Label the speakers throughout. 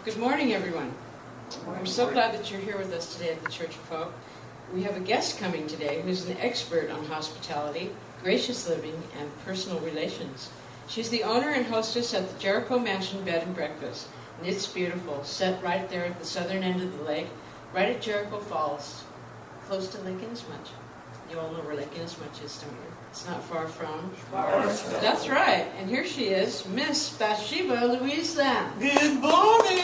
Speaker 1: Good morning, everyone. I'm so glad that you're here with us today at the Church of Hope. We have a guest coming today who's an expert on hospitality, gracious living, and personal relations. She's the owner and hostess at the Jericho Mansion Bed and Breakfast, and it's beautiful, set right there at the southern end of the lake, right at Jericho Falls, close to Lake Inasmuch. You all know where Lake Inasmuch is, don't you? It's not far from. That's right. And here she is, Miss Bathsheba Louise.
Speaker 2: Good morning,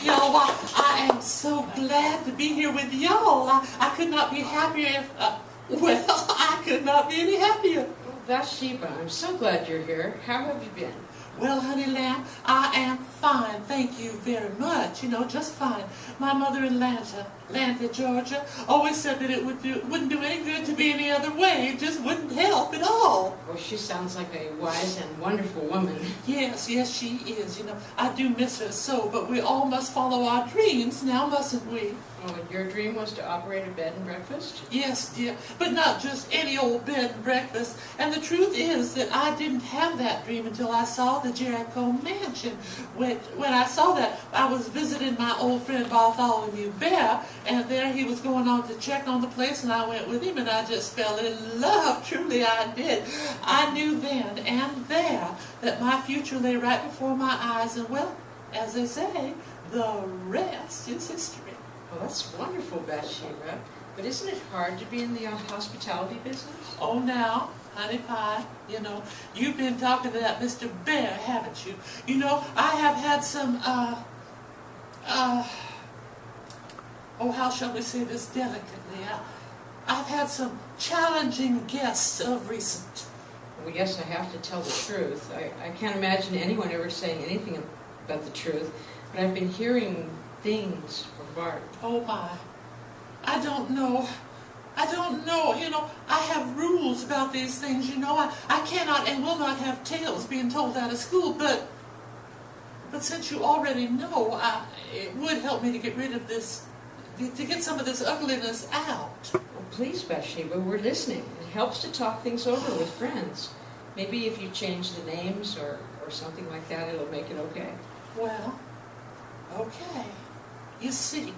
Speaker 2: y'all. I am so glad to be here with y'all. I could not be happier I could not be any happier.
Speaker 1: Bathsheba, I'm so glad you're here. How have you been?
Speaker 2: Well, honey lamb, I am fine, thank you very much. Just fine. My mother in Atlanta, Georgia, always said that it wouldn't do any good to be any other way. It just wouldn't help at all.
Speaker 1: Well, she sounds like a wise and wonderful woman.
Speaker 2: Yes, she is. I do miss her so, but we all must follow our dreams now, mustn't we?
Speaker 1: Oh, and your dream was to operate a bed and breakfast?
Speaker 2: Yes, dear, but not just any old bed and breakfast. And the truth is that I didn't have that dream until I saw the Jericho Mansion. When I saw that, I was visiting my old friend Bartholomew Bear, and there he was going on to check on the place, and I went with him, and I just fell in love. Truly I did. I knew then and there that my future lay right before my eyes, and well, as they say, the rest is history.
Speaker 1: Well, that's wonderful, Bathsheba. But isn't it hard to be in the hospitality business?
Speaker 2: Oh, now, honey pie, you've been talking to that Mr. Bear, haven't you? I have had some, how shall we say this delicately? I've had some challenging guests of recent.
Speaker 1: Well, yes, I have to tell the truth. I can't imagine anyone ever saying anything about the truth, but I've been hearing things from Bart.
Speaker 2: Oh my, I don't know, I have rules about these things, I cannot and will not have tales being told out of school, but since you already know, it would help me to get rid of this, to get some of this ugliness out.
Speaker 1: Well, please, Bathsheba, we're listening. It helps to talk things over with friends. Maybe if you change the names or something like that, it'll make it okay.
Speaker 2: Well, okay. You see,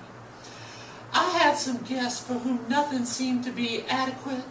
Speaker 2: I had some guests for whom nothing seemed to be adequate.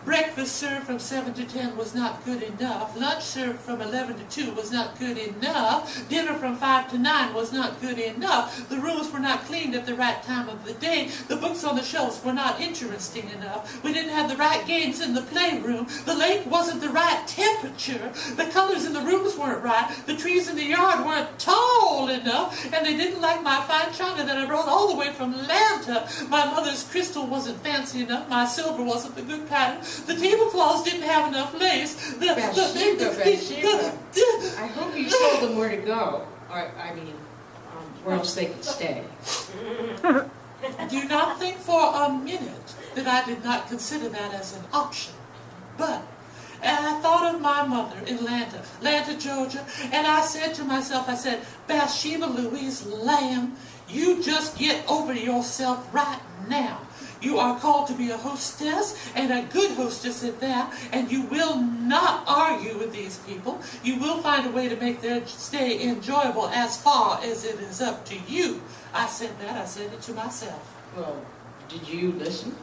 Speaker 2: Breakfast served from 7 to 10 was not good enough. Lunch served from 11 to 2 was not good enough. Dinner from 5 to 9 was not good enough. The rooms were not cleaned at the right time of the day. The books on the shelves were not interesting enough. We didn't have the right games in the playroom. The lake wasn't the right temperature. The colors in the rooms weren't right. The trees in the yard weren't tall enough. And they didn't like my fine china that I brought all the way from Atlanta. My mother's crystal wasn't fancy enough. My silver wasn't the good pattern. The tablecloths didn't have enough lace.
Speaker 1: Bathsheba, I hope you told them where to go. Where else they could stay.
Speaker 2: Do not think for a minute that I did not consider that as an option. But I thought of my mother in Atlanta, Georgia, and I said to myself, Bathsheba Louise Lamb, you just get over yourself right now. You are called to be a hostess, and a good hostess at that, and you will not argue with these people. You will find a way to make their stay enjoyable as far as it is up to you. I said it to myself.
Speaker 1: Well, did you listen?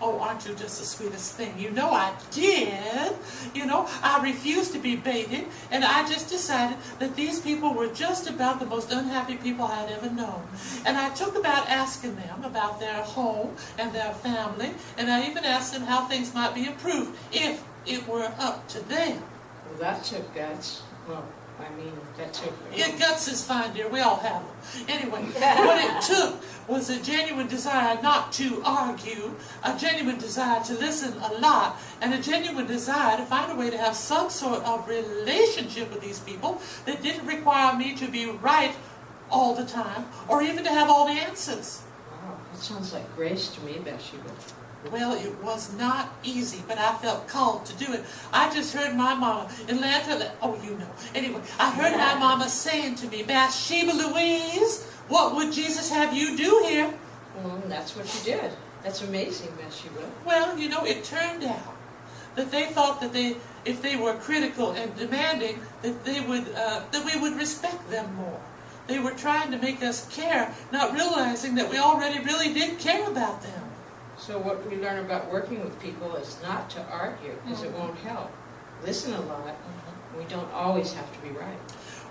Speaker 2: Oh, aren't you just the sweetest thing? I did. I refused to be baited, and I just decided that these people were just about the most unhappy people I had ever known. And I took about asking them about their home and their family, and I even asked them how things might be improved if it were up to them.
Speaker 1: Well, that took guts. That took...
Speaker 2: Yeah, guts is fine, dear. We all have them. Anyway, what it took was a genuine desire not to argue, a genuine desire to listen a lot, and a genuine desire to find a way to have some sort of relationship with these people that didn't require me to be right all the time, or even to have all the answers.
Speaker 1: Wow, that sounds like grace to me, Bathsheba.
Speaker 2: Well, it was not easy, but I felt called to do it. I just heard my mama in Atlanta, Anyway, I heard my mama saying to me, Bathsheba Louise, what would Jesus have you do here?
Speaker 1: Well, that's what you did. That's amazing, Bathsheba.
Speaker 2: Well, it turned out that they thought that if they were critical and demanding, that we would respect them more. They were trying to make us care, not realizing that we already really did care about them.
Speaker 1: So what we learn about working with people is not to argue, because it won't help. Listen a lot. We don't always have to be right.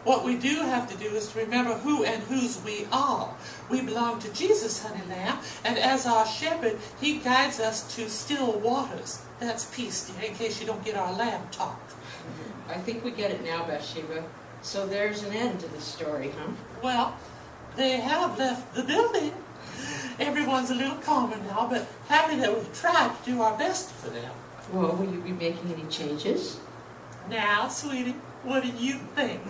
Speaker 2: What we do have to do is to remember who and whose we are. We belong to Jesus, honey lamb, and as our shepherd, he guides us to still waters. That's peace, dear, in case you don't get our lamb talk.
Speaker 1: I think we get it now, Bathsheba. So there's an end to the story, huh?
Speaker 2: Well, they have left the building. Everyone's a little calmer now, but happy that we've tried to do our best for them.
Speaker 1: Well, will you be making any changes?
Speaker 2: Now, sweetie, what do you think?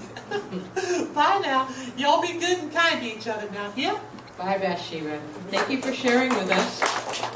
Speaker 2: Bye now. Y'all be good and kind to each other now, yeah?
Speaker 1: Bye, Bathsheba. Thank you for sharing with us.